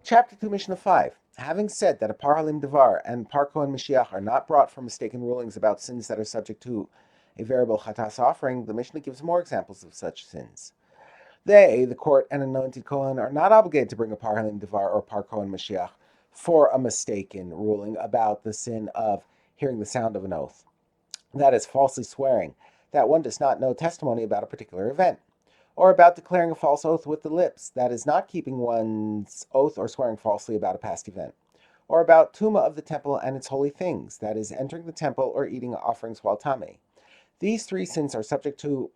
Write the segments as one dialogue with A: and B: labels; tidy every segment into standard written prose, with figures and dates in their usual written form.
A: Chapter 2, Mishnah 5. Having said that a par halim devar and par kohen Mashiach are not brought for mistaken rulings about sins that are subject to a variable chatas offering, the Mishnah gives more examples of such sins. They, the court and anointed kohen, are not obligated to bring a par halim devar or par kohen Mashiach for a mistaken ruling about the sin of hearing the sound of an oath. That is falsely swearing that one does not know testimony about a particular event, or about declaring a false oath with the lips, that is not keeping one's oath or swearing falsely about a past event, or about tuma of the temple and its holy things, that is entering the temple or eating offerings while tame. These three sins are subject to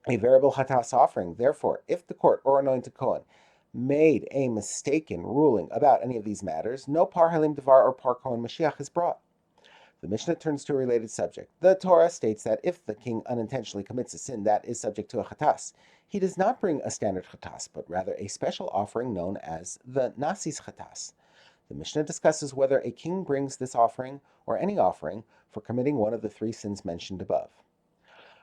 A: a variable chatas offering. Therefore, if the court or anointed kohen made a mistaken ruling about any of these matters, no par halim devar or par kohen Mashiach is brought. The Mishnah turns to a related subject. The Torah states that if the king unintentionally commits a sin that is subject to a chatas, he does not bring a standard chatas, but rather a special offering known as the Nasi's chatas. The Mishnah discusses whether a king brings this offering or any offering for committing one of the three sins mentioned above.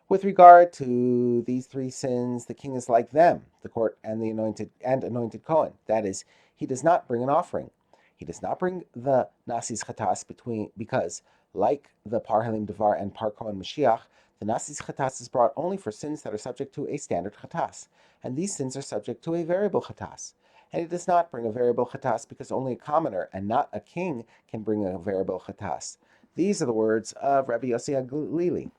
A: With regard to these three sins, the king is like them, the court and the anointed kohen. That is, he does not bring an offering. He does not bring the Nasi's chatas because, like the par halim devar and par kohen Mashiach, the Nasi's chatas is brought only for sins that are subject to a standard chatas, and these sins are subject to a variable chatas. And he does not bring a variable chatas because only a commoner and not a king can bring a variable chatas. These are the words of Rabbi Yossi HaGlili.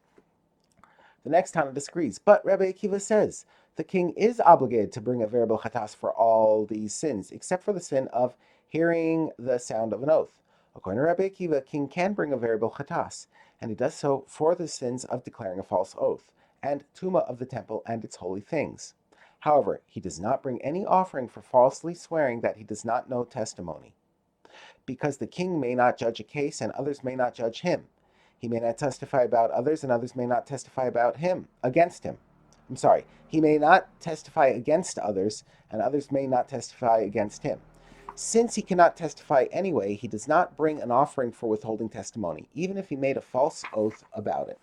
A: The next Tana disagrees, but Rabbi Akiva says the king is obligated to bring a variable chatas for all these sins, except for the sin of hearing the sound of an oath. According to Rabbi Akiva, a king can bring a variable chatas, and he does so for the sins of declaring a false oath, and tuma of the temple and its holy things. However, he does not bring any offering for falsely swearing that he does not know testimony, because the king may not judge a case and others may not judge him. He may not testify about others and others may not testify against him. He may not testify against others and others may not testify against him. Since he cannot testify anyway, he does not bring an offering for withholding testimony, even if he made a false oath about it.